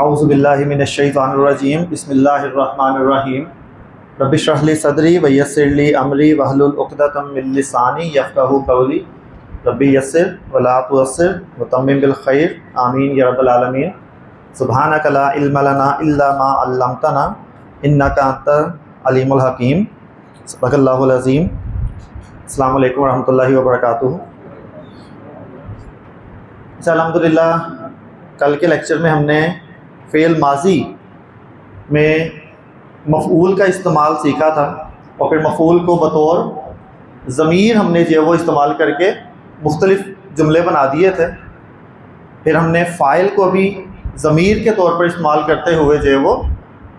اعوذ باللہ من الشیطان الرجیم بسم اللہ الرحمن الرحیم رب اشرح لی صدری ویسر لی امری واحلل عقدۃ من لسانی یفقہوا قولی رب یسر ولا تعسر وتمم بالخیر آمین یا رب العالمین۔ سبحانک لا علم لنا الا ما علمتنا انک انت العلیم الحکیم۔ صدق اللہ العظیم۔ السلام علیکم ورحمۃ اللہ وبرکاتہ۔ الحمدللہ کل کے لیکچر میں ہم نے فعل ماضی میں مفعول کا استعمال سیکھا تھا، اور پھر مفعول کو بطور ضمیر ہم نے جو وہ استعمال کر کے مختلف جملے بنا دیے تھے۔ پھر ہم نے فاعل کو بھی ضمیر کے طور پر استعمال کرتے ہوئے جو وہ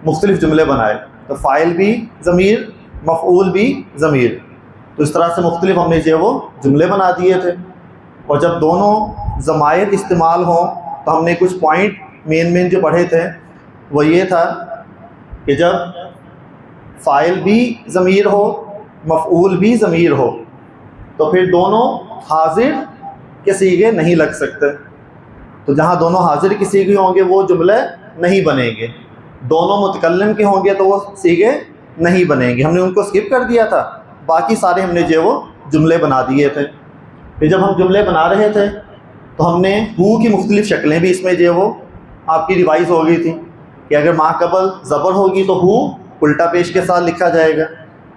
مختلف جملے بنائے، تو فاعل بھی ضمیر، مفعول بھی ضمیر، تو اس طرح سے مختلف ہم نے جو وہ جملے بنا دیے تھے۔ اور جب دونوں ضمائر استعمال ہوں تو ہم نے کچھ پوائنٹ مین جو پڑھے تھے، وہ یہ تھا کہ جب فاعل بھی ضمیر ہو، مفعول بھی ضمیر ہو، تو پھر دونوں حاضر کے صیغے نہیں لگ سکتے۔ تو جہاں دونوں حاضر کے صیغے ہوں گے وہ جملے نہیں بنیں گے، دونوں متکلم کے ہوں گے تو وہ صیغے نہیں بنیں گے۔ ہم نے ان کو اسکپ کر دیا تھا، باقی سارے ہم نے جو وہ جملے بنا دیے تھے۔ پھر جب ہم جملے بنا رہے تھے تو ہم نے ہو کی مختلف شکلیں بھی اس میں جو وہ آپ کی ریوائز ہو گئی تھی کہ اگر ما قبل زبر ہوگی تو ہو الٹا پیش کے ساتھ لکھا جائے گا،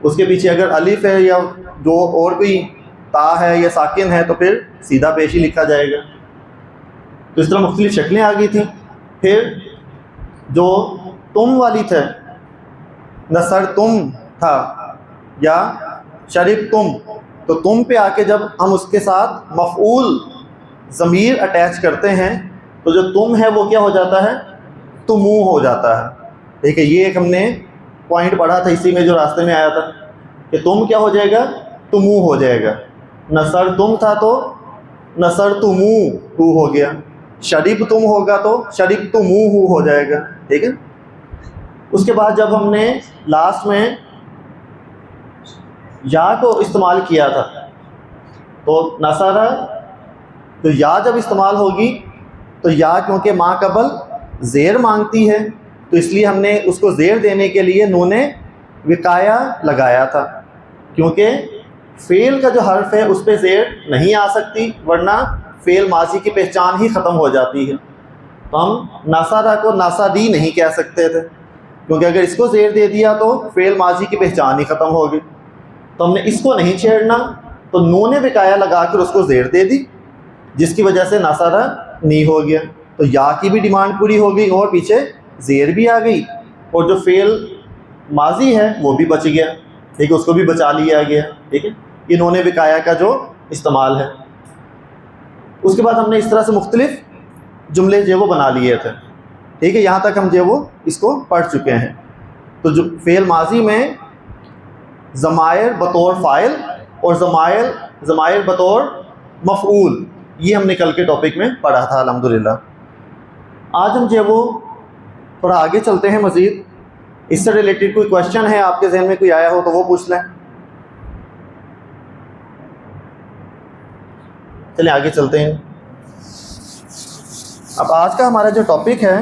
اس کے پیچھے اگر الف ہے یا جو اور کوئی تا ہے یا ساکن ہے تو پھر سیدھا پیش ہی لکھا جائے گا۔ تو اس طرح مختلف شکلیں آ گئی تھیں۔ پھر جو تم والی تھے، نصر تم تھا یا شرب تم، تو تم پہ آ کے جب ہم اس کے ساتھ مفعول ضمیر اٹیچ کرتے ہیں تو جو تم ہے وہ کیا ہو جاتا ہے؟ تمو ہو جاتا ہے۔ ٹھیک ہے، یہ ایک ہم نے پوائنٹ پڑھا تھا اسی میں جو راستے میں آیا تھا کہ تم کیا ہو جائے گا؟ تمو ہو جائے گا۔ نصر تم تھا تو نصر تمو ہو ہو گیا، شریب تم ہوگا تو شریب تمو ہو جائے گا۔ ٹھیک ہے، اس کے بعد جب ہم نے لاسٹ میں یا کو استعمال کیا تھا تو نصر، تو یا جب استعمال ہوگی تو یا کیونکہ ما قبل زیر مانگتی ہے تو اس لیے ہم نے اس کو زیر دینے کے لیے نون وقایا لگایا تھا، کیونکہ فعل کا جو حرف ہے اس پہ زیر نہیں آ سکتی ورنہ فعل ماضی کی پہچان ہی ختم ہو جاتی ہے۔ تو ہم ناسارا کو ناسادی نہیں کہہ سکتے تھے، کیونکہ اگر اس کو زیر دے دیا تو فعل ماضی کی پہچان ہی ختم ہوگی۔ تو ہم نے اس کو نہیں چھیڑنا، تو نون وقایا لگا کر اس کو زیر دے دی، جس کی وجہ سے ناسارا نہیں ہو گیا۔ تو یا کی بھی ڈیمانڈ پوری ہو گئی اور پیچھے زیر بھی آ گئی، اور جو فعل ماضی ہے وہ بھی بچ گیا۔ ٹھیک ہے، اس کو بھی بچا لیا گیا۔ ٹھیک ہے، یہ نون وقایا کا جو استعمال ہے۔ اس کے بعد ہم نے اس طرح سے مختلف جملے جو وہ بنا لیے تھے۔ ٹھیک ہے، یہاں تک ہم جو وہ اس کو پڑھ چکے ہیں۔ تو جو فعل ماضی میں ضمائر بطور فاعل اور ضمائر بطور مفعول، یہ ہم نے کل کے ٹاپک میں پڑھا تھا الحمدللہ۔ آج ہم جو وہ تھوڑا آگے چلتے ہیں مزید، اس سے ریلیٹڈ کوئی کویشچن ہے آپ کے ذہن میں کوئی آیا ہو تو وہ پوچھ لیں۔ چلیں آگے چلتے ہیں۔ اب آج کا ہمارا جو ٹاپک ہے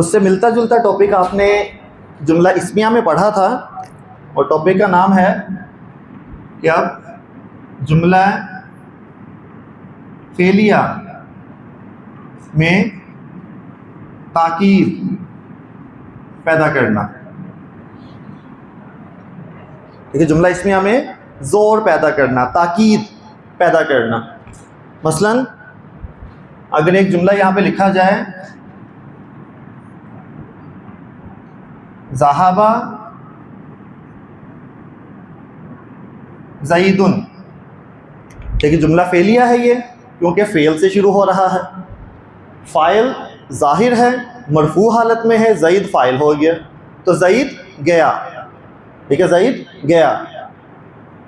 اس سے ملتا جلتا ٹاپک آپ نے جملہ اسمیہ میں پڑھا تھا، اور ٹاپک کا نام ہے کہ اب جملہ فعلیہ میں تاکید پیدا کرنا۔ ٹھیک ہے، جملہ اسمیہ میں زور پیدا کرنا، تاکید پیدا کرنا۔ مثلا اگر ایک جملہ یہاں پہ لکھا جائے ذہبا زیدن، لیکن جملہ فعلیہ ہے یہ، کیونکہ فعل سے شروع ہو رہا ہے، فاعل ظاہر ہے مرفوع حالت میں ہے, زید فاعل ہو گیا, تو زید گیا, ٹھیک ہے, زید گیا,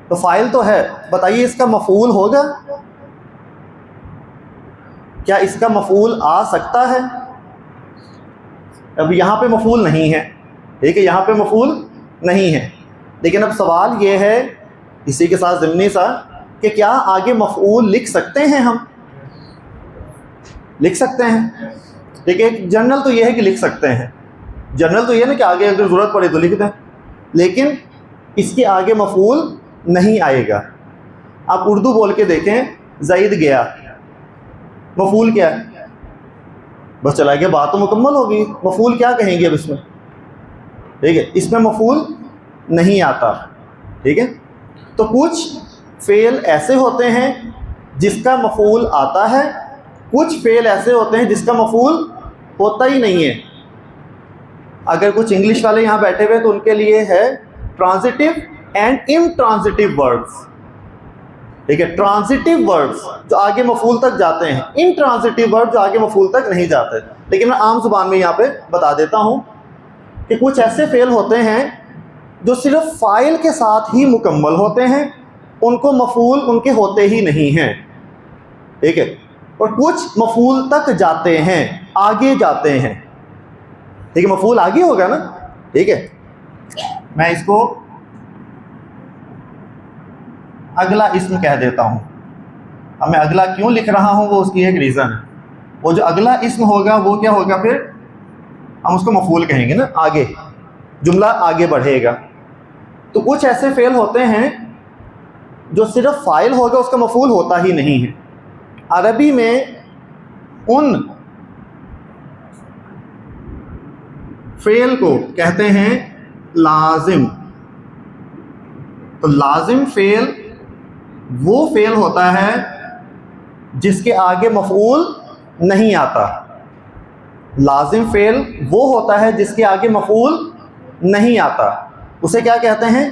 تو فاعل تو ہے. بتائیے اس کا مفعول ہوگا؟ کیا اس کا مفعول آ سکتا ہے؟ اب یہاں پہ مفعول نہیں ہے, ٹھیک ہے, یہاں پہ مفعول نہیں ہے, لیکن اب سوال یہ ہے اسی کے ساتھ ضمنی سا کہ کیا آگے مفعول لکھ سکتے ہیں؟ ہم لکھ سکتے ہیں. دیکھیں جنرل تو یہ ہے کہ لکھ سکتے ہیں, جنرل تو یہ نا کہ آگے اگر ضرورت پڑے تو لکھ دیں, لیکن اس کے آگے مفعول نہیں آئے گا. آپ اردو بول کے دیکھیں, زید گیا, مفعول کیا ہے؟ بس چلا گیا, بات تو مکمل ہوگی. مفعول کیا کہیں گے اب اس میں؟ ٹھیک ہے, اس میں مفعول نہیں آتا. ٹھیک ہے, تو کچھ فعل ایسے ہوتے ہیں جس کا مفعول آتا ہے, کچھ فعل ایسے ہوتے ہیں جس کا مفعول ہوتا ہی نہیں ہے. اگر کچھ انگلش والے یہاں بیٹھے ہوئے تو ان کے لیے ہے ٹرانزٹیو اینڈ انٹرانزٹیو ورڈز. ٹھیک ہے, ٹرانزٹیو ورڈز جو آگے مفعول تک جاتے ہیں, انٹرانزٹیو ورڈ جو آگے مفعول تک نہیں جاتے. لیکن میں عام زبان میں یہاں پہ بتا دیتا ہوں کہ کچھ ایسے فعل ہوتے ہیں جو صرف فاعل کے ساتھ ہی مکمل ہوتے ہیں, ان کو مفعول ان کے ہوتے ہی نہیں ہیں. ٹھیک ہے, اور کچھ مفعول تک جاتے ہیں, آگے جاتے ہیں. ٹھیک ہے, مفعول آگے ہوگا نا. ٹھیک ہے, میں اس کو اگلا اسم کہہ دیتا ہوں. اب میں اگلا کیوں لکھ رہا ہوں وہ اس کی ایک ریزن ہے. وہ جو اگلا اسم ہوگا وہ کیا ہوگا, پھر ہم اس کو مفعول کہیں گے نا, آگے جملہ آگے بڑھے گا. تو کچھ ایسے فعل ہوتے ہیں جو صرف فاعل ہوگا, اس کا مفعول ہوتا ہی نہیں ہے. عربی میں ان فعل کو کہتے ہیں لازم. تو لازم فعل وہ فعل ہوتا ہے جس کے آگے مفعول نہیں آتا. لازم فعل وہ ہوتا ہے جس کے آگے مفعول نہیں آتا, اسے کیا کہتے ہیں؟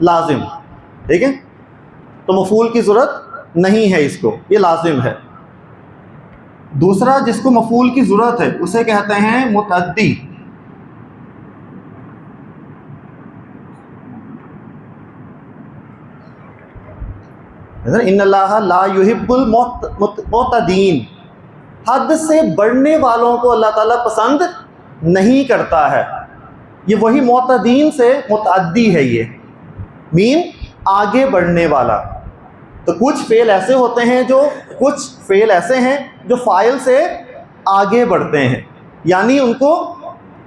لازم. ٹھیک ہے, تو مفعول کی ضرورت نہیں ہے اس کو, یہ لازم ہے. دوسرا جس کو مفعول کی ضرورت ہے اسے کہتے ہیں متعدی. ان اللہ لا یحب المعتدین, حد سے بڑھنے والوں کو اللہ تعالیٰ پسند نہیں کرتا ہے. یہ وہی معتدین سے متعدی ہے, یہ مین آگے بڑھنے والا. تو کچھ فعل ایسے ہوتے ہیں کچھ فعل ایسے ہیں جو فاعل سے آگے بڑھتے ہیں, یعنی ان کو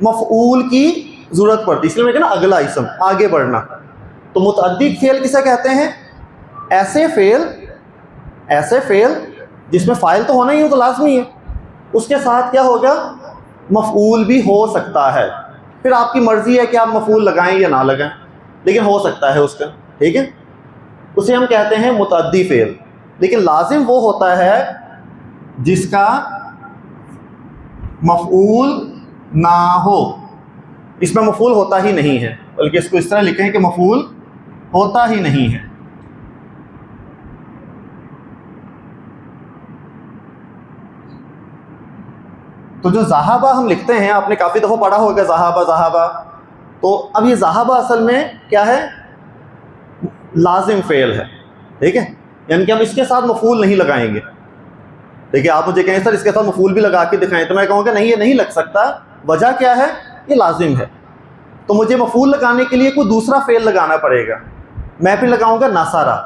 مفعول کی ضرورت پڑتی ہے. اس لیے میں کہنا اگلا اسم, آگے بڑھنا. تو متعدی فعل کسے کہتے ہیں؟ ایسے فعل جس میں فاعل تو ہونا ہی ہو, تو لازمی ہے, اس کے ساتھ کیا ہوگا؟ مفعول بھی ہو سکتا ہے. پھر آپ کی مرضی ہے کہ آپ مفعول لگائیں یا نہ لگائیں, لیکن ہو سکتا ہے اس کا. ٹھیک ہے, اسے ہم کہتے ہیں متعدی فعل. لیکن لازم وہ ہوتا ہے جس کا مفعول نہ ہو. اس میں مفعول ہوتا ہی نہیں ہے, بلکہ اس کو اس طرح لکھیں کہ مفعول ہوتا ہی نہیں ہے. تو جو ذہابہ ہم لکھتے ہیں, آپ نے کافی دفعہ پڑھا ہوگا ذہابہ, تو اب یہ ذہابہ اصل میں کیا ہے؟ لازم فعل ہے. ٹھیک ہے, یعنی کہ ہم اس کے ساتھ مفعول نہیں لگائیں گے. دیکھیے آپ مجھے کہیں سر اس کے ساتھ مفعول بھی لگا کے دکھائیں, تو میں کہوں گا نہیں, یہ نہیں لگ سکتا. وجہ کیا ہے؟ یہ لازم ہے. تو مجھے مفعول لگانے کے لیے کوئی دوسرا فعل لگانا پڑے گا. میں پھر لگاؤں گا ناصرہ,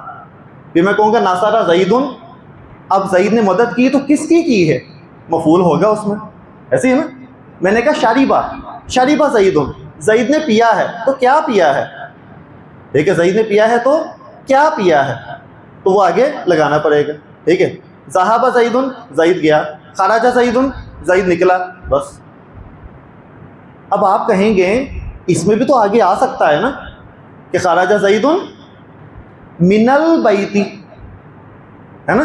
پھر میں کہوں گا ناصرہ زید. اب زید نے مدد کی تو کس کی ہے؟ مفعول ہوگا اس میں, ایسے ہی نا. میں نے کہا شریبہ زید, زید نے پیا ہے, تو کیا پیا ہے؟ ٹھیک ہے, زید نے پیا ہے تو کیا پیا ہے, تو وہ آگے لگانا پڑے گا. ٹھیک ہے, ذہب زید, زید گیا. خرج زید, زید نکلا. بس. اب آپ کہیں گے اس میں بھی تو آگے آ سکتا ہے نا کہ خرج زید من البیتی, ہے نا.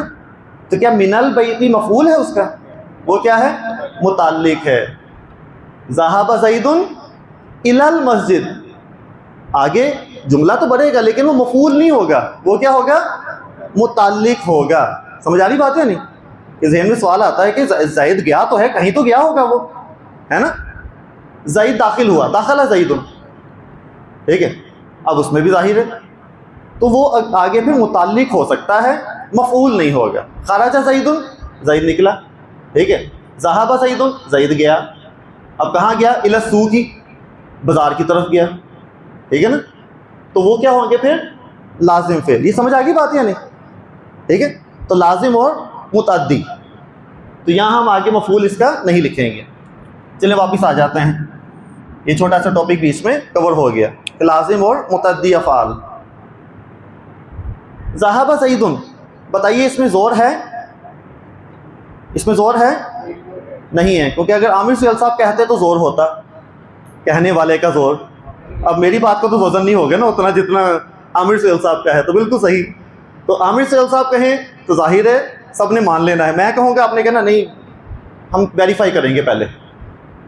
تو کیا من البیتی مفعول ہے اس کا؟ وہ کیا ہے؟ متعلق ہے. ذهب زید الی المسجد, آگے جملہ تو بڑھے گا لیکن وہ مفعول نہیں ہوگا, وہ کیا ہوگا؟ متعلق ہوگا. سمجھ آ رہی بات ہے نہیں؟ کہ ذہن میں سوال آتا ہے کہ زید گیا تو ہے, کہیں تو گیا ہوگا وہ. ہے نا, زید داخل ہوا, داخلہ زید, ٹھیک ہے, اب اس میں بھی ظاہر ہے, تو وہ آگے پھر متعلق ہو سکتا ہے, مفعول نہیں ہوگا. خرج زید, زید نکلا, ٹھیک ہے, ذهب زید, زید گیا, اب کہاں گیا, الی السوق, بازار کی طرف گیا, ٹھیک ہے نا, تو وہ کیا ہوں گے پھر لازم فعل. یہ سمجھ آ گئی بات یا نہیں, ٹھیک ہے, تو لازم اور متعدی. تو یہاں ہم آگے مفعول اس کا نہیں لکھیں گے. چلیں واپس آ جاتے ہیں, یہ چھوٹا سا ٹاپک بھی اس میں کور ہو گیا, لازم اور متعدی افعال. ذهب زید, بتائیے اس میں زور ہے, اس میں زور ہے نہیں ہے, کیونکہ اگر عامر سہیل صاحب کہتے تو زور ہوتا, کہنے والے کا زور. اب میری بات کا تو وزن نہیں ہوگا نا اتنا جتنا عامر سہیل صاحب کا ہے, تو بالکل صحیح. تو عامر سہیل صاحب کہیں تو ظاہر ہے سب نے مان لینا ہے, میں کہوں گا آپ نے کہنا نہیں, ہم ویریفائی کریں گے پہلے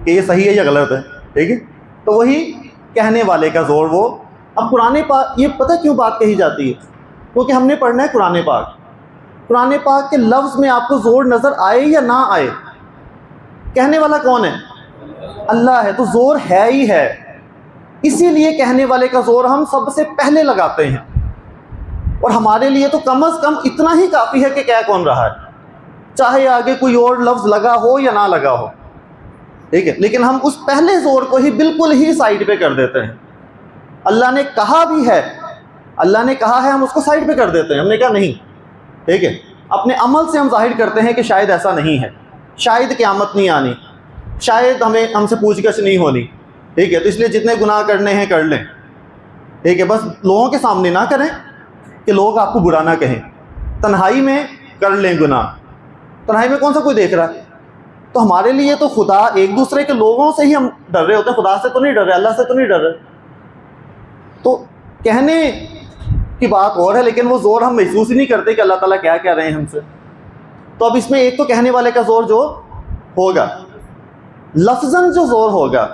کہ یہ صحیح ہے یا غلط ہے, ٹھیک ہے. تو وہی کہنے والے کا زور وہ. اب قرآن پاک, یہ پتہ کیوں بات کہی جاتی ہے, کیونکہ ہم نے پڑھنا ہے قرآن پاک. قرآن پاک کے لفظ میں آپ کو زور نظر آئے یا نہ آئے, کہنے والا کون ہے, اللہ ہے, تو زور ہے ہی ہے. اسی لیے کہنے والے کا زور ہم سب سے پہلے لگاتے ہیں, اور ہمارے لیے تو کم از کم اتنا ہی کافی ہے کہ کہہ کون رہا ہے, چاہے آگے کوئی اور لفظ لگا ہو یا نہ لگا ہو, ٹھیک ہے. لیکن ہم اس پہلے زور کو ہی بالکل ہی سائڈ پہ کر دیتے ہیں. اللہ نے کہا بھی ہے, اللہ نے کہا ہے, ہم اس کو سائڈ پہ کر دیتے ہیں, ہم نے کہا نہیں, ٹھیک ہے. اپنے عمل سے ہم ظاہر کرتے ہیں کہ شاید ایسا نہیں ہے, شاید قیامت نہیں آنی, شاید ہم سے پوچھ گچھ نہیں ہونی, ٹھیک ہے. تو اس لیے جتنے گناہ کرنے ہیں کر لیں, ٹھیک ہے, بس لوگوں کے سامنے نہ کریں کہ لوگ آپ کو برا نہ کہیں. تنہائی میں کر لیں گناہ, تنہائی میں کون سا کوئی دیکھ رہا ہے. تو ہمارے لیے تو خدا, ایک دوسرے کے لوگوں سے ہی ہم ڈر رہے ہوتے ہیں, خدا سے تو نہیں ڈر رہے, اللہ سے تو نہیں ڈر رہے. تو کہنے کی بات اور ہے, لیکن وہ زور ہم محسوس ہی نہیں کرتے کہ اللہ تعالیٰ کیا کہہ رہے ہیں ہم سے. تو اب اس میں ایک تو کہنے والے کا زور جو ہوگا, لفظاً جو زور ہوگا,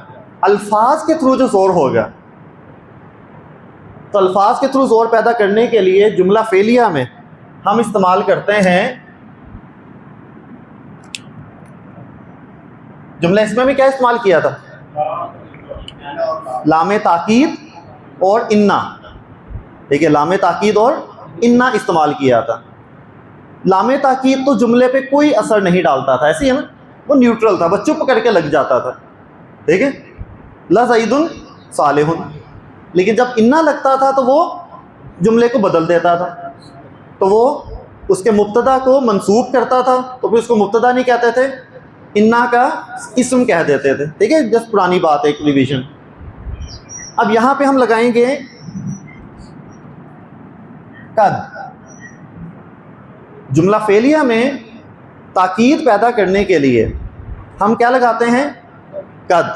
الفاظ کے تھرو جو زور ہوگا. تو الفاظ کے تھرو زور پیدا کرنے کے لیے جملہ فعلیہ میں ہم استعمال کرتے ہیں, جملہ اسم میں کیا استعمال کیا تھا, لام تاکید اور انا, ٹھیک ہے, لام تاکید اور انا استعمال کیا تھا. لام تاکید تو جملے پہ کوئی اثر نہیں ڈالتا تھا, ایسی ہے نا, وہ نیوٹرل تھا, بس چپ کر کے لگ جاتا تھا, ٹھیک ہے. لا زید صالح, لیکن جب انا لگتا تھا تو وہ جملے کو بدل دیتا تھا, تو وہ اس کے مبتدا کو منصوب کرتا تھا, تو پھر اس کو مبتدا نہیں کہتے تھے, انا کا اسم کہہ دیتے تھے, ٹھیک ہے. جس پرانی بات ہے, ایک ریویژن. اب یہاں پہ ہم لگائیں گے قد. جملہ فعلیہ میں تاکید پیدا کرنے کے لیے ہم کیا لگاتے ہیں, قد.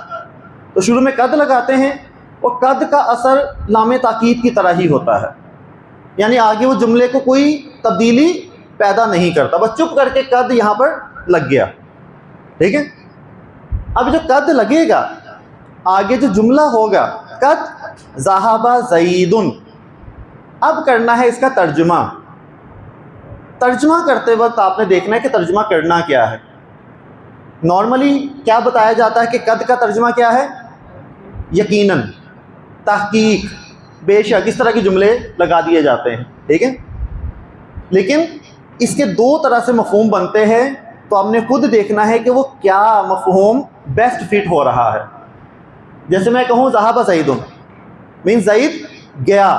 تو شروع میں قد لگاتے ہیں, اور قد کا اثر لام تاکید کی طرح ہی ہوتا ہے, یعنی آگے وہ جملے کو کوئی تبدیلی پیدا نہیں کرتا, بس چپ کر کے قد یہاں پر لگ گیا, ٹھیک ہے. اب جو قد لگے گا, آگے جو جملہ ہوگا, قد ذهب زید, اب کرنا ہے اس کا ترجمہ. ترجمہ کرتے وقت آپ نے دیکھنا ہے کہ ترجمہ کرنا کیا ہے. نارملی کیا بتایا جاتا ہے کہ قد کا ترجمہ کیا ہے, یقیناً, تحقیق, بے شک, اس طرح کے جملے لگا دیے جاتے ہیں, ٹھیک ہے. لیکن اس کے دو طرح سے مفہوم بنتے ہیں, تو ہم نے خود دیکھنا ہے کہ وہ کیا مفہوم بیسٹ فٹ ہو رہا ہے. جیسے میں کہوں ذهب زید, مین زید گیا,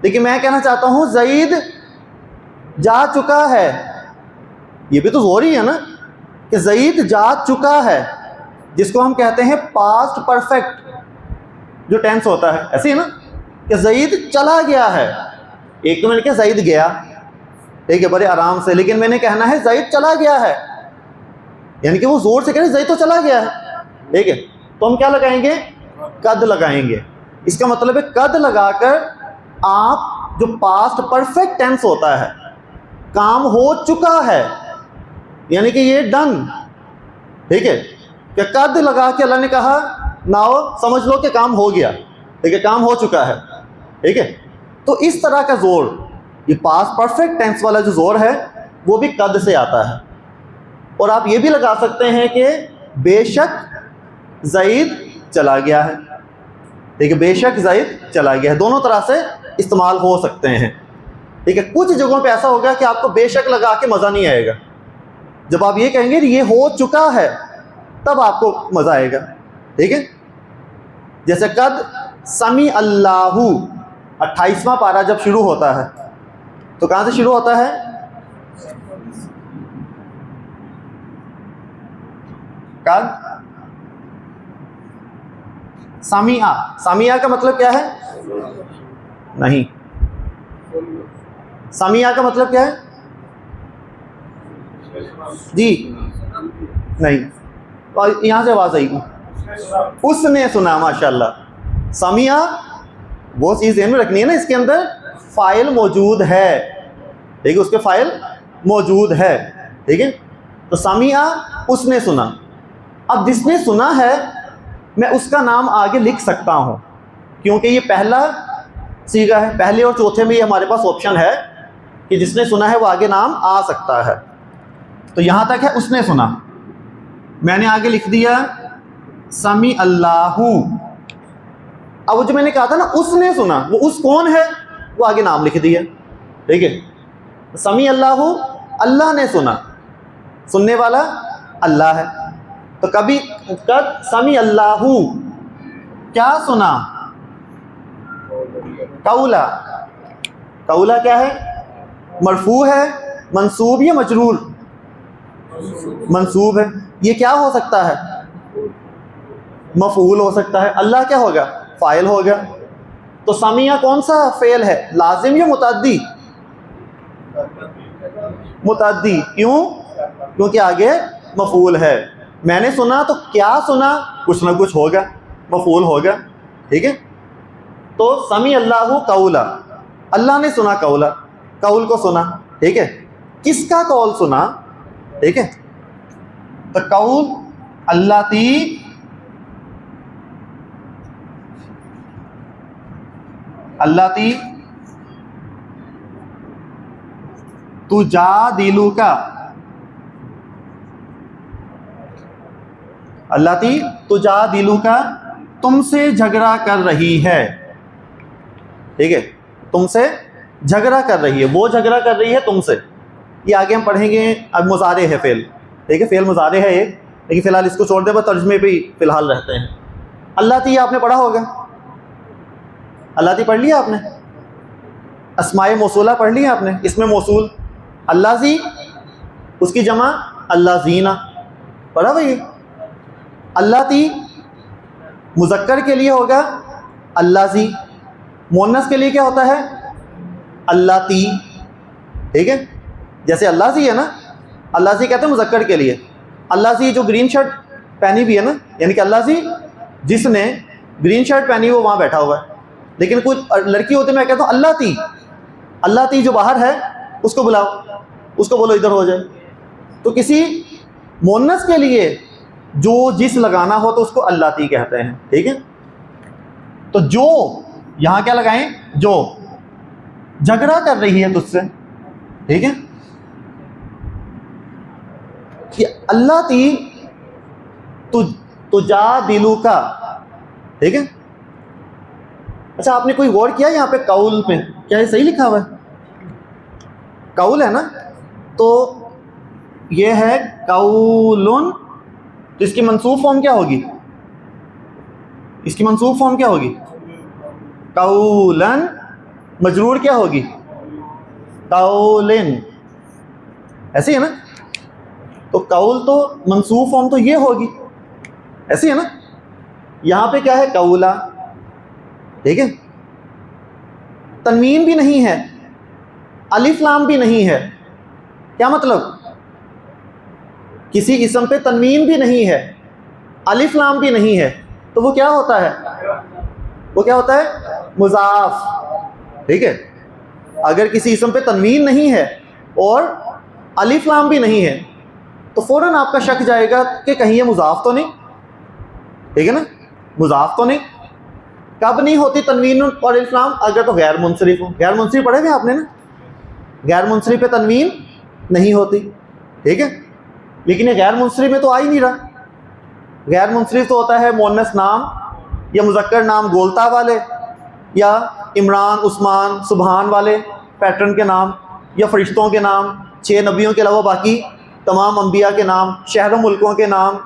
لیکن میں کہنا چاہتا ہوں زید جا چکا ہے, یہ بھی تو زور ہی ہے نا, کہ زید جا چکا ہے, جس کو ہم کہتے ہیں پاسٹ پرفیکٹ جو ٹینس ہوتا ہے, ایسے ہی نا, کہ زید چلا گیا ہے. ایک تو میں نے کہا زید گیا, ٹھیک ہے, بڑے آرام سے, لیکن میں نے کہنا ہے زید چلا گیا ہے, یعنی کہ وہ زور سے کہہ رہے زید تو چلا گیا ہے, ٹھیک ہے. تو ہم کیا لگائیں گے, قد لگائیں گے. اس کا مطلب ہے قد لگا کر آپ جو پاسٹ پرفیکٹ ٹینس ہوتا ہے, کام ہو چکا ہے, یعنی کہ یہ ڈن, ٹھیک ہے, کہ قد لگا کے اللہ نے کہا ناؤ سمجھ لو کہ کام ہو گیا, ٹھیک ہے, کام ہو چکا ہے, ٹھیک ہے. تو اس طرح کا زور, یہ پاسٹ پرفیکٹ ٹینس والا جو زور ہے وہ بھی قد سے آتا ہے. اور آپ یہ بھی لگا سکتے ہیں کہ بے شک زید چلا گیا ہے. ٹھیک ہے, بے شک زید چلا گیا ہے, دونوں طرح سے استعمال ہو سکتے ہیں. ٹھیک ہے, کچھ جگہوں پہ ایسا ہوگا کہ آپ کو بے شک لگا کے مزہ نہیں آئے گا. جب آپ یہ کہیں گے یہ ہو چکا ہے تب آپ کو مزہ آئے گا. ٹھیک ہے, جیسے قد سمی اللہ 28واں پارہ جب شروع ہوتا ہے تو کہاں سے شروع ہوتا ہے؟ قد سمیع. سمیع کا مطلب کیا ہے؟ نہیں. سمیع کا مطلب کیا ہے؟ جی نہیں, یہاں سے آواز آئی. اس نے سنا. ماشاءاللہ. سمیع وہ چیز ذہن میں رکھنی ہے نا, اس کے اندر فاعل موجود ہے. ٹھیک ہے, اس کے فاعل موجود ہے. ٹھیک ہے, تو سمیع اس نے سنا. اب جس نے سنا ہے میں اس کا نام آگے لکھ سکتا ہوں کیونکہ یہ پہلا صیغہ ہے. پہلے اور چوتھے میں یہ ہمارے پاس آپشن ہے کہ جس نے سنا ہے وہ آگے نام آ سکتا ہے. تو یہاں تک ہے اس نے سنا, میں نے آگے لکھ دیا سمی اللہ. اب وہ جو میں نے کہا تھا نا اس نے سنا, وہ اس کون ہے, وہ آگے نام لکھ دیا. ٹھیک ہے, سمی اللہ, اللہ نے سنا, سننے والا اللہ ہے. تو کبھی قد سمی اللہ کیا سنا؟ قولا. قولا کیا ہے؟ مرفوع ہے, منصوب یا مجرور؟ منصوب ہے. یہ کیا ہو سکتا ہے؟ مفعول ہو سکتا ہے. اللہ کیا ہوگا؟ فاعل ہوگا. تو سمیع کون سا فعل ہے, لازم یا متعدی؟ متعدی. کیوں؟ کیونکہ آگے مفعول ہے. میں نے سنا تو کیا سنا؟ کچھ نہ کچھ ہوگا, مفعول ہوگا. ٹھیک ہے, تو سمیع اللہ قولا, اللہ نے سنا قولا, قول کو سنا. ٹھیک ہے, کس کا قول سنا؟ ٹھیک ہے, تو قول اللاتی تجادلک, اللاتی تجادلک تم سے جھگڑا کر رہی ہے. ٹھیک ہے, تم سے جھگڑا کر رہی ہے, وہ جھگڑا کر رہی ہے تم سے. یہ آگے ہم پڑھیں گے. اب مضارع ہے فعل. ٹھیک ہے, فعل مضارع ہے ایک, لیکن فی الحال اس کو چھوڑ دیں, بس ترجمے پہ ہی فی الحال رہتے ہیں. اللاتی آپ نے پڑھا ہوگا, اللاتی پڑھ لیا آپ نے. اسماء موصولہ پڑھ لیا آپ نے, اس میں موصول اللاذی, اس کی جمع اللاذین. پڑھا بھائی. اللاتی مذکر کے لیے ہوگا اللاذی, مؤنث کے لیے کیا ہوتا ہے؟ اللاتی. ٹھیک ہے, جیسے اللاذی ہے نا, اللاذی کہتے ہیں مذکر کے لیے. اللاذی جو گرین شرٹ پہنی بھی ہے نا, یعنی کہ اللاذی جس نے گرین شرٹ پہنی وہ وہاں بیٹھا ہوا ہے. لیکن کوئی لڑکی ہوتی میں کہتا ہوں اللاتی, اللاتی جو باہر ہے اس کو بلاؤ, اس کو بولو ادھر ہو جائے. تو کسی مؤنث کے لیے جو جس لگانا ہو تو اس کو اللاتی کہتے ہیں. ٹھیک ہے, تو جو یہاں کیا لگائیں؟ جو جھگڑا کر رہی ہے تجھ سے. ٹھیک ہے, کہ اللاتی تجادلک. ٹھیک ہے, اچھا آپ نے کوئی غور کیا یہاں پہ قول پہ, کیا یہ صحیح لکھا ہوا ہے؟ قول ہے نا, تو یہ ہے قولن, تو اس کی منصوب فارم کیا ہوگی؟ اس کی منصوب فارم کیا ہوگی؟ قولن. مجرور کیا ہوگی؟ قولن. ایسے ہے نا, تو قول تو منصوب فارم تو یہ ہوگی, ایسے ہے نا. یہاں پہ کیا ہے؟ قولا. ٹھیک ہے, تنوین بھی نہیں ہے, الف لام بھی نہیں ہے. کیا مطلب؟ کسی اسم پہ تنوین بھی نہیں ہے, الف لام بھی نہیں ہے, تو وہ کیا ہوتا ہے؟ وہ کیا ہوتا ہے؟ مضاف. ٹھیک ہے, اگر کسی اسم پہ تنوین نہیں ہے اور الف لام بھی نہیں ہے تو فوراً آپ کا شک جائے گا کہ کہیں یہ مضاف تو نہیں. ٹھیک ہے نا, مضاف تو نہیں. کب نہیں ہوتی تنوین اور الف لام؟ اگر تو غیر منصرف ہو. غیر منصرف پڑھے ہوئے آپ نے نا, غیر منصرف پہ تنوین نہیں ہوتی. ٹھیک ہے, لیکن یہ غیر منصرف میں تو آ ہی نہیں رہا. غیر منصرف تو ہوتا ہے مؤنث نام یا مذکر نام گولتا والے، یا عمران، عثمان، سبحان والے پیٹرن کے نام، یا فرشتوں کے نام، 6 نبیوں کے علاوہ باقی تمام انبیاء کے نام، شہر و ملکوں کے نام،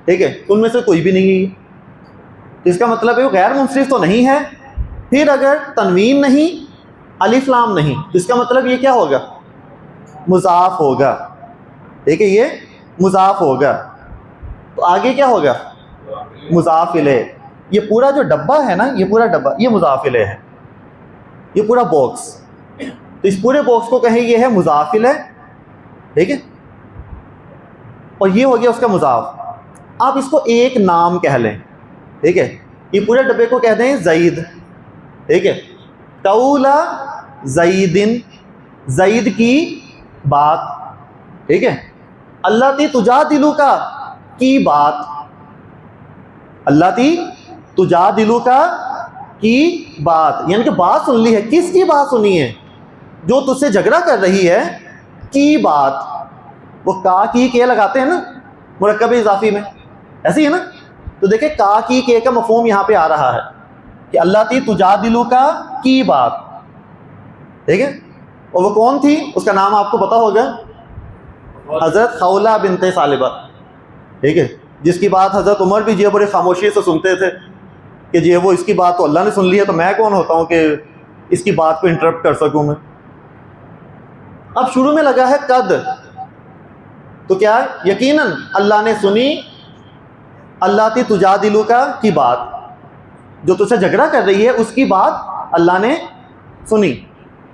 ٹھیک ہے، ان میں سے کوئی بھی نہیں ہے۔ اس کا مطلب ہے وہ غیر منصرف تو نہیں ہے۔ پھر اگر تنوین نہیں، الف لام نہیں، تو اس کا مطلب یہ کیا ہوگا؟ مضاف ہوگا، ٹھیک ہے، یہ مضاف ہوگا۔ تو آگے کیا ہوگا؟ مضاف الیہ۔ یہ پورا جو ڈبہ ہے نا، یہ پورا ڈبہ یہ مضاف الیہ ہے، یہ پورا باکس، تو اس پورے باکس کو کہیں یہ ہے مضاف الیہ، ٹھیک ہے، اور یہ ہو گیا اس کا مضاف۔ آپ اس کو ایک نام کہہ لیں، ٹھیک ہے، یہ پورے ڈبے کو کہہ دیں زید، ٹھیک ہے، قول زیدن، زید کی بات، ٹھیک ہے، اللہ تی تجادلو کا کی بات، اللہ تی تجادلو کا کی بات، یعنی کہ بات سن لی ہے۔ کس کی بات سنی ہے؟ جو تجھ سے جھگڑا کر رہی ہے کی بات۔ وہ کا کی کے لگاتے ہیں نا مرکب اضافی میں، ایسی ہے نا، تو دیکھیں کا کی کے کا مفہوم یہاں پہ آ رہا ہے کہ اللہ تی تجادلو کا کی بات، ٹھیک ہے۔ اور وہ کون تھی؟ اس کا نام آپ کو پتا ہوگا، حضرت خولہ بنت ثعلبہ، ٹھیک ہے، جس کی بات حضرت عمر بھی جو بڑی خاموشی سے سنتے تھے کہ جی وہ اس کی بات تو اللہ نے سن لی ہے، تو میں کون ہوتا ہوں کہ اس کی بات کو انٹرپٹ کر سکوں میں۔ اب شروع میں لگا ہے قد، تو کیا ہے؟ یقیناً اللہ نے سنی اللہ تی تجادلو کا کی بات، جو تجھ سے جھگڑا کر رہی ہے اس کی بات اللہ نے سنی۔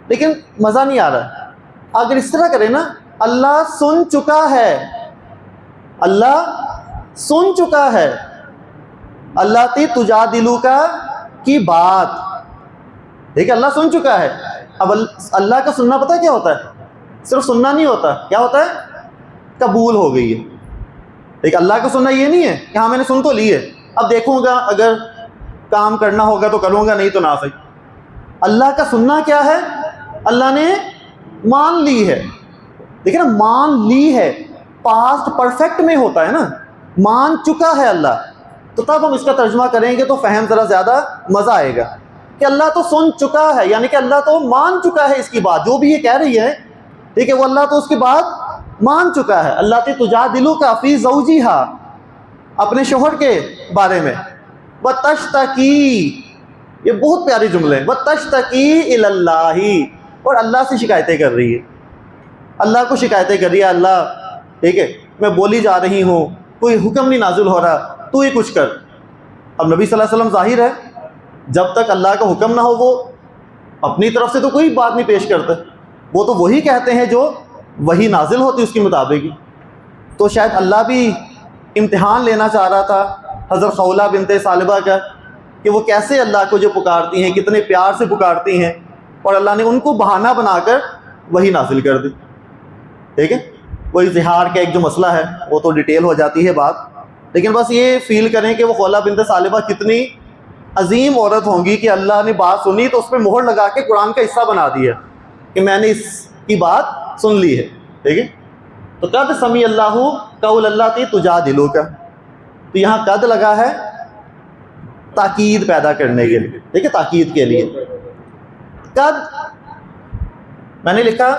لیکن مزہ نہیں آ رہا، اگر اس طرح کرے نا، اللہ سن چکا ہے، اللہ سن چکا ہے اللہ تی تجادلو کا کی بات، ٹھیک ہے، اللہ سن چکا ہے۔ اب اللہ کا سننا پتہ کیا ہوتا ہے؟ صرف سننا نہیں ہوتا، کیا ہوتا ہے؟ قبول ہو گئی ہے، ٹھیک ہے۔ اللہ کا سننا یہ نہیں ہے کہ ہاں میں نے سن تو لی ہے، اب دیکھوں گا اگر کام کرنا ہوگا تو کروں گا، نہیں تو نہ صحیح۔ اللہ کا سننا کیا ہے؟ اللہ نے مان لی ہے، دیکھیں نا، مان لی ہے، پاسٹ پرفیکٹ میں ہوتا ہے نا، مان چکا ہے اللہ، تو تب ہم اس کا ترجمہ کریں گے تو فہم ذرا زیادہ مزہ آئے گا کہ اللہ تو سن چکا ہے، یعنی کہ اللہ تو مان چکا ہے اس کی بات، جو بھی یہ کہہ رہی ہے، ٹھیک ہے، وہ اللہ تو اس کی بات مان چکا ہے۔ اللہ تی تجادلو کا فی زوجہا، اپنے شوہر کے بارے میں، وتشتکی، یہ بہت پیاری جملے ہیں، وتشتکی الی اللہ، اور اللہ سے شکایتیں کر رہی ہے، اللہ کو شکایتیں کر رہی ہے، اللہ ٹھیک ہے میں بولی جا رہی ہوں، کوئی حکم نہیں نازل ہو رہا، تو ہی کچھ کر۔ اب نبی صلی اللہ علیہ وسلم ظاہر ہے جب تک اللہ کا حکم نہ ہو وہ اپنی طرف سے تو کوئی بات نہیں پیش کرتے، وہ تو وہی کہتے ہیں جو وہی نازل ہوتی اس کے مطابق ہی۔ تو شاید اللہ بھی امتحان لینا چاہ رہا تھا حضرت خولہ بنت ثعلبہ کا کہ وہ کیسے اللہ کو جو پکارتی ہیں، کتنے پیار سے پکارتی ہیں، اور اللہ نے ان کو بہانہ بنا کر وہی نازل کر دی، ٹھیک ہے۔ وہ اظہار کا ایک جو مسئلہ ہے وہ تو ڈیٹیل ہو جاتی ہے بات، لیکن بس یہ فیل کریں کہ وہ خولہ بنت ثعلبہ کتنی عظیم عورت ہوں گی کہ اللہ نے بات سنی تو اس پہ مہر لگا کے قرآن کا حصہ بنا دیا کہ میں نے اس کی بات سن لی ہے، ٹھیک ہے۔ تو قد سمیع اللہ قول اللہ تی تجادلو کا، تو یہاں قد لگا ہے تاکید پیدا کرنے کے لیے، ٹھیک ہے، تاکید کے لیے۔ قد میں نے لکھا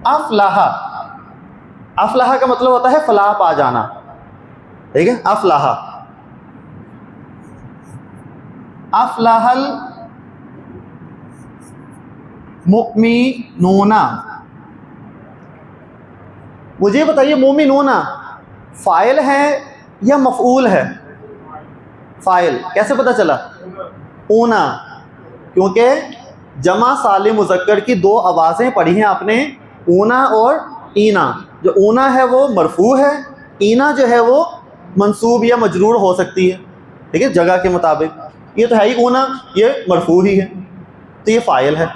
افلاح، افلاح کا مطلب ہوتا ہے فلاح پا جانا، ٹھیک ہے، افلاح، افلاح المؤمنون۔ مجھے بتائیے مومنون فاعل ہے یا مفعول ہے؟ فاعل، کیسے پتہ چلا؟ اونا، کیونکہ جمع سالم مذکر کی 2 آوازیں پڑھی ہیں آپ نے، اونا اور اینا۔ جو اونا ہے وہ مرفوع ہے، اینا جو ہے وہ منصوب یا مجرور ہو سکتی ہے، ٹھیک ہے، جگہ کے مطابق۔ یہ تو ہے ہی اونا، یہ مرفوع ہی ہے، تو یہ فاعل ہے،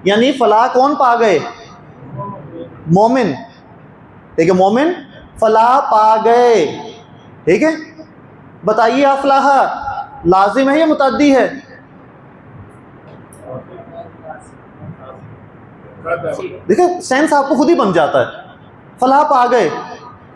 یعنی فلاح کون پا گئے؟ مومن، ٹھیک ہے، مومن فلاح پا گئے، ٹھیک ہے۔ بتائیے افلاح لازم ہے یا متعدی ہے؟ دیکھیں سینس آپ کو خود ہی بن جاتا ہے، فلاح پا گئے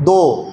2,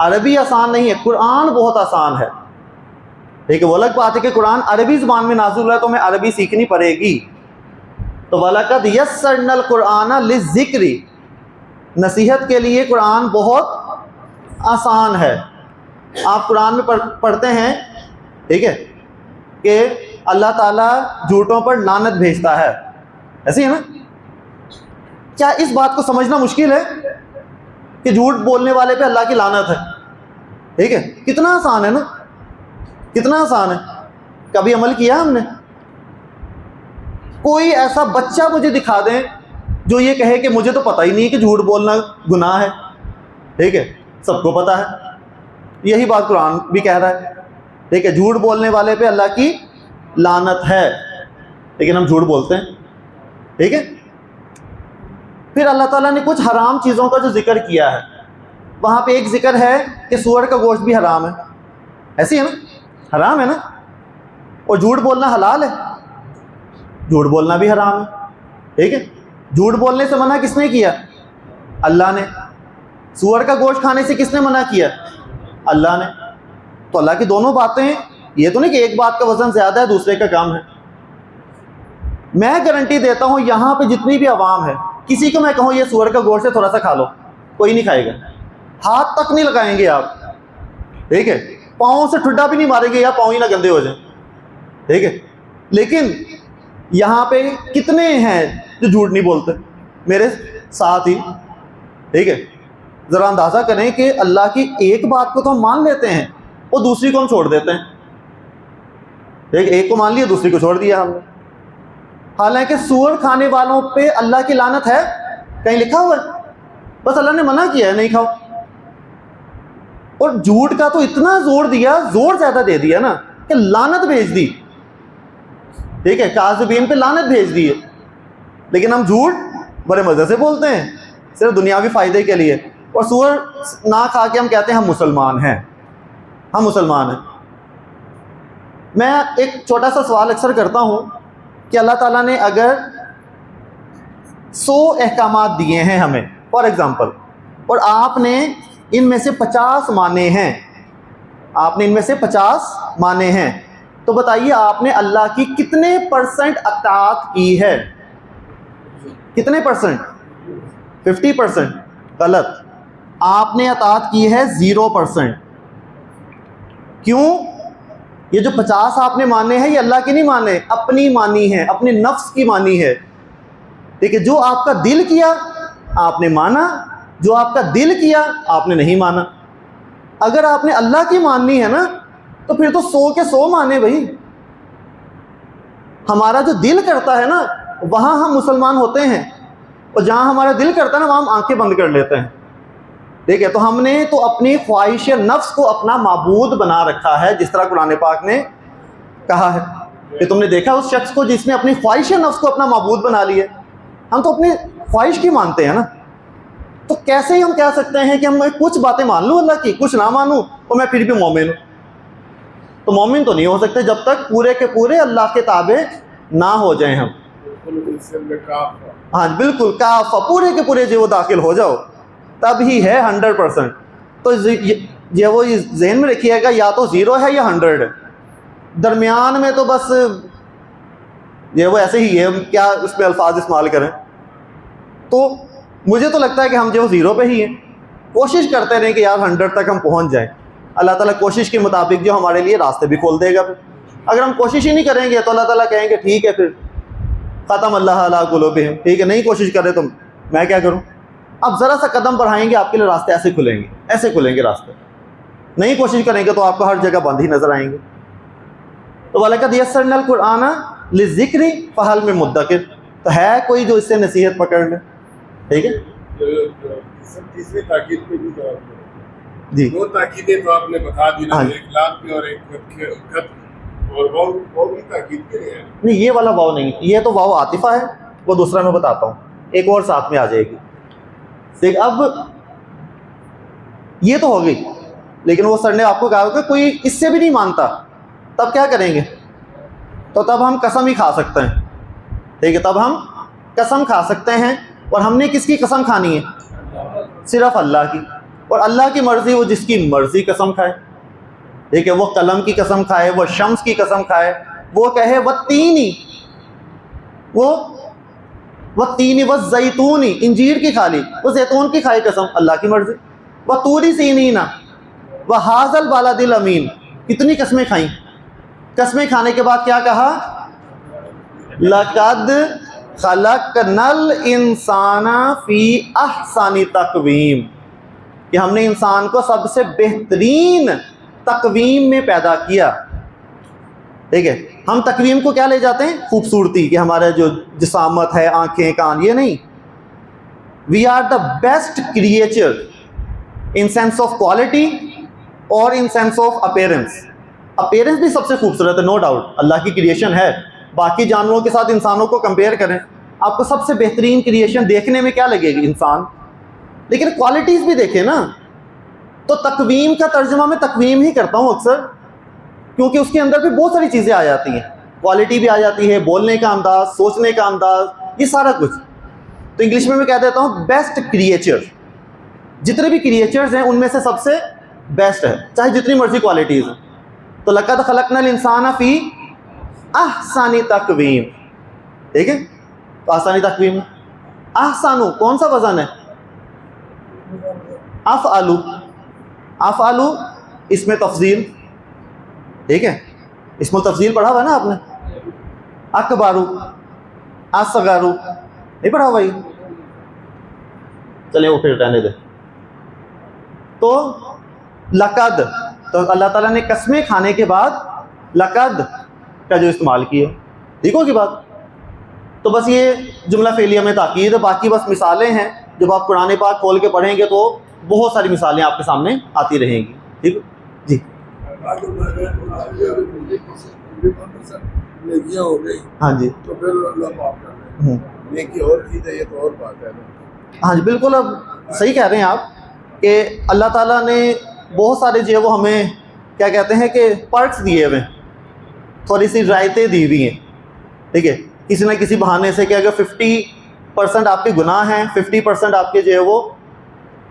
عربی آسان نہیں ہے، قرآن بہت آسان ہے. ٹھیک ہے، وہ الگ بات ہے کہ قرآن عربی زبان میں نازل ہوا ہے تو ہمیں عربی سیکھنی پڑے گی. تو وَلَقَدْ يَسَّرْنَا الْقُرْآنَ لِلذِّكْرِ، نصیحت کے لیے قرآن بہت آسان ہے. آپ قرآن میں پڑھتے ہیں، ٹھیک ہے، کہ اللہ تعالیٰ جھوٹوں پر لعنت بھیجتا ہے، ایسے ہے نا؟ کیا اس بات کو سمجھنا مشکل ہے کہ جھوٹ بولنے والے پہ اللہ کی لعنت ہے؟ ٹھیک ہے، کتنا آسان ہے نا، کتنا آسان ہے. کبھی عمل کیا ہم نے؟ کوئی ایسا بچہ مجھے دکھا دیں جو یہ کہے کہ مجھے تو پتہ ہی نہیں کہ جھوٹ بولنا گناہ ہے. ٹھیک ہے، سب کو پتہ ہے. یہی بات قرآن بھی کہہ رہا ہے. ٹھیک ہے، جھوٹ بولنے والے پہ اللہ کی لعنت ہے، لیکن ہم جھوٹ بولتے ہیں. ٹھیک ہے، پھر اللہ تعالیٰ نے کچھ حرام چیزوں کا جو ذکر کیا ہے، وہاں پہ ایک ذکر ہے کہ سور کا گوشت بھی حرام ہے. ایسی ہے نا، حرام ہے نا. اور جھوٹ بولنا حلال ہے، جھوٹ بولنا بھی حرام ہے. ٹھیک ہے، جھوٹ بولنے سے منع کس نے کیا؟ اللہ نے. سور کا گوشت کھانے سے کس نے منع کیا؟ اللہ نے. تو اللہ کی دونوں باتیں، یہ تو نہیں کہ ایک بات کا وزن زیادہ ہے دوسرے کا کم ہے. میں گارنٹی دیتا ہوں یہاں پہ جتنی بھی عوام ہے، کسی کو میں کہوں یہ سور کا گوشت ہے تھوڑا سا کھا لو، کوئی نہیں کھائے گا، ہاتھ تک نہیں لگائیں گے آپ. ٹھیک ہے، پاؤں سے ٹھڈا بھی نہیں ماریں گے یا پاؤں ہی نہ گندے ہو جائیں. ٹھیک ہے، لیکن یہاں پہ کتنے ہیں جو جھوٹ نہیں بولتے میرے ساتھ ہی؟ ٹھیک ہے، ذرا اندازہ کریں کہ اللہ کی ایک بات کو تو ہم مان لیتے ہیں اور دوسری کو ہم چھوڑ دیتے ہیں. ٹھیک، ایک کو مان لیا دوسری کو چھوڑ دیا ہم نے. حالانکہ سور کھانے والوں پہ اللہ کی لعنت ہے، کہیں لکھا ہوا ہے؟ بس اللہ نے منع کیا ہے نہیں کھاؤ. اور جھوٹ کا تو اتنا زور دیا، زور زیادہ دے دیا نا کہ لعنت بھیج دی. ٹھیک ہے، کاذبین پہ لعنت بھیج دی ہے. لیکن ہم جھوٹ بڑے مزے سے بولتے ہیں صرف دنیاوی فائدے کے لیے، اور سور نہ کھا کے ہم کہتے ہیں ہم مسلمان ہیں، ہم مسلمان ہیں. میں ایک چھوٹا سا سوال اکثر کرتا ہوں کہ اللہ تعالیٰ نے اگر 100 احکامات دیے ہیں ہمیں فار ایگزامپل، اور آپ نے ان میں سے 50 مانے ہیں، آپ نے ان میں سے 50 مانے ہیں، تو بتائیے آپ نے اللہ کی کتنے % اطاعت کی ہے؟ کتنے %؟ 50%. غلط. آپ نے اطاعت کی ہے 0%. کیوں؟ یہ جو 50 آپ نے مانے ہیں یہ اللہ کی نہیں مانے، اپنی مانی ہے، اپنے نفس کی مانی ہے. ٹھیک ہے، جو آپ کا دل کیا آپ نے مانا، جو آپ کا دل کیا آپ نے نہیں مانا. اگر آپ نے اللہ کی ماننی ہے نا تو پھر تو 100 کے 100 مانے بھائی. ہمارا جو دل کرتا ہے نا وہاں ہم مسلمان ہوتے ہیں، اور جہاں ہمارا دل کرتا ہے نا وہاں ہم آنکھیں بند کر لیتے ہیں. ٹھیک ہے، تو ہم نے تو اپنی خواہش نفس کو اپنا معبود بنا رکھا ہے، جس طرح قرآن پاک نے کہا ہے کہ تم نے دیکھا اس شخص کو جس نے اپنی خواہش نفس کو اپنا معبود بنا لیا. ہم تو اپنی خواہش کی مانتے ہیں نا. تو کیسے ہی ہم کہہ سکتے ہیں کہ ہم کچھ باتیں مان لوں اللہ کی، کچھ نہ مانوں تو میں پھر بھی مومن ہوں؟ تو مومن تو نہیں ہو سکتے جب تک پورے کے پورے اللہ کے تابع نہ ہو جائیں ہم. ہاں بالکل، کافہ، پورے کے پورے جو وہ داخل ہو جاؤ تب ہی ہے 100%. تو یہ وہ ذہن میں رکھیے گا، یا تو 0 ہے یا 100 ہے، درمیان میں تو بس یہ وہ ایسے ہی ہے، کیا اس میں الفاظ استعمال کریں. تو مجھے تو لگتا ہے کہ ہم جو 0 پہ ہی ہیں. کوشش کرتے رہیں کہ یار 100 تک ہم پہنچ جائیں. اللہ تعالیٰ کوشش کے مطابق جو ہمارے لیے راستے بھی کھول دے گا. اگر ہم کوشش ہی نہیں کریں گے تو اللہ تعالیٰ کہیں گے ٹھیک ہے پھر ختم اللہ علی قلوبہم. ٹھیک ہے، نہیں کوشش کرے تو میں کیا کروں؟ اب ذرا سا قدم بڑھائیں گے آپ کے لیے راستے ایسے کھلیں گے، ایسے کھلیں گے راستے. نہیں کوشش کریں گے تو آپ کو ہر جگہ بند ہی نظر آئیں گے. تو وَلَقَدْ يَسَّرْنَا الْقُرْآنَ لِلذِّكْرِ فَهَلْ مِن مُدَّكِرٍ. تو ہے کوئی جو اس سے نصیحت پکڑ لے؟ ٹھیک ہے تیسری تاکید پہ بھی جواب دیں. جی، 2 تاکیدیں تو آپ نے بتا دی نا، ایک لام پہ اور ایک ختم، اور واو بھی تاکید کے لیے ہے. نہیں یہ والا واو نہیں، یہ تو واو عاطفہ ہے، وہ دوسرا میں بتاتا ہوں، ایک اور ساتھ میں آ جائے گی. دیکھ اب یہ تو ہو گئی، لیکن وہ سر نے آپ کو کہا کہ کوئی اس سے بھی نہیں مانتا، تب کیا کریں گے؟ تو تب ہم قسم ہی کھا سکتے ہیں. ٹھیک ہے، تب ہم قسم کھا سکتے ہیں. اور ہم نے کس کی قسم کھانی ہے؟ صرف اللہ کی. اور اللہ کی مرضی وہ جس کی مرضی قسم کھائے، ٹھیک ہے، وہ قلم کی قسم کھائے، وہ شمس کی قسم کھائے، وہ کہے والتینی، والتینی والزیتونی، انجیر کی کھا لی، وہ زیتون کی کھائے قسم، اللہ کی مرضی، وطور سینین وہذا البلد الامین، کتنی قسمیں کھائیں، قسمیں کھانے کے بعد کیا کہا، لقد خلقنا الانسان فی احسن تقویم، کہ ہم نے انسان کو سب سے بہترین تقویم میں پیدا کیا، ٹھیک ہے۔ ہم تقویم کو کیا لے جاتے ہیں، خوبصورتی، کہ ہمارا جو جسامت ہے، آنکھیں کان، یہ نہیں، we are the best creature in sense of quality اور in sense of appearance. Appearance بھی سب سے خوبصورت ہے، نو ڈاؤٹ، اللہ کی کریشن ہے، باقی جانوروں کے ساتھ انسانوں کو کمپیئر کریں، آپ کو سب سے بہترین کریشن دیکھنے میں کیا لگے گی، انسان، لیکن کوالٹیز بھی دیکھیں نا۔ تو تقویم کا ترجمہ میں تقویم ہی کرتا ہوں اکثر، کیونکہ اس کے اندر بھی بہت ساری چیزیں آ جاتی ہیں، کوالٹی بھی آ جاتی ہے، بولنے کا انداز، سوچنے کا انداز، یہ سارا کچھ۔ تو انگلش میں کہہ دیتا ہوں بیسٹ کریچر، جتنے بھی کریچرز ہیں ان میں سے سب سے بیسٹ ہے، چاہے جتنی مرضی کوالٹیز ہیں۔ تو لقد خلقنا الانسان فی احسن تقویم، ٹھیک ہے، تو آسانی تقویم، احسانو کون سا وزن ہے، افعلو، افعلو اس میں تفضیل، ٹھیک ہے، اسم التفضیل پڑھا ہوا ہے نا آپ نے، اکبارو، اصغرو، نہیں پڑھا ہوا یہ، چلیں وہ پھر رہنے دیں۔ تو لقد، تو اللہ تعالیٰ نے قسمیں کھانے کے بعد لقد کا جو استعمال کیا، ٹھیک ہوگی بات۔ تو بس یہ جملہ فعلیہ میں تاکید ہے، باقی بس مثالیں ہیں، جب آپ قرآن پاک کھول کے پڑھیں گے تو بہت ساری مثالیں آپ کے سامنے آتی رہیں گی، ٹھیک ہے جی۔ ہاں جی، تو پھر اللہ معاف کر دے، نیکی اور چیز ہے، یہ تو اور بات ہے نا۔ ہاں جی بالکل، اب صحیح کہہ رہے ہیں آپ کہ اللہ تعالیٰ نے بہت سارے جو ہے وہ ہمیں کیا کہتے ہیں کہ پرکس دیے ہوئے، تھوڑی سی رعایتیں دی ہوئی ہیں، ٹھیک ہے، کسی نہ کسی بہانے سے، کہ اگر 50% آپ کے گناہ ہیں، 50% آپ کے جو ہے وہ،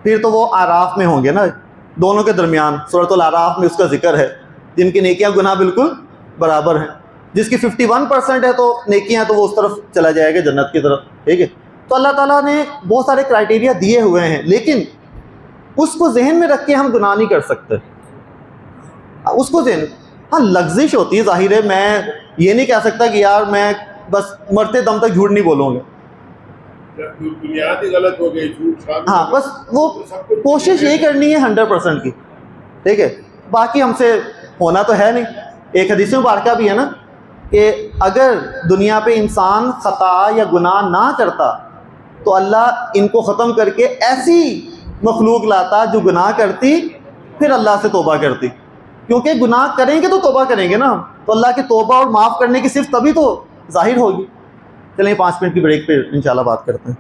پھر تو وہ آراف میں ہوں گے نا، دونوں کے درمیان سورۃ الاعراف میں اس کا ذکر ہے، جن کی نیکیاں گناہ بالکل برابر ہیں، جس کی 51% ہے تو نیکیاں، تو وہ اس طرف چلا جائے گا جنت کی طرف، ٹھیک ہے۔ تو اللہ تعالیٰ نے بہت سارے کرائٹیریا دیے ہوئے ہیں، لیکن اس کو ذہن میں رکھ کے ہم گناہ نہیں کر سکتے، اس کو ذہن، ہاں لغزش ہوتی ہے، ظاہر ہے، میں یہ نہیں کہہ سکتا کہ یار میں بس مرتے دم تک جھوٹ نہیں بولوں گا، بنیاد ہی غلط ہو گئی، جھوٹ شامل، ہاں بس وہ کوشش یہی کرنی ہے 100% کی، ٹھیک ہے، باقی ہم سے ہونا تو ہے نہیں۔ ایک حدیث مبارکہ بھی ہے نا کہ اگر دنیا پہ انسان خطا یا گناہ نہ کرتا تو اللہ ان کو ختم کر کے ایسی مخلوق لاتا جو گناہ کرتی پھر اللہ سے توبہ کرتی، کیونکہ گناہ کریں گے تو توبہ کریں گے نا، تو اللہ کی توبہ اور معاف کرنے کی صرف تبھی تو ظاہر ہوگی۔ چلیں 5 منٹ کی بریک پہ انشاءاللہ بات کرتے ہیں۔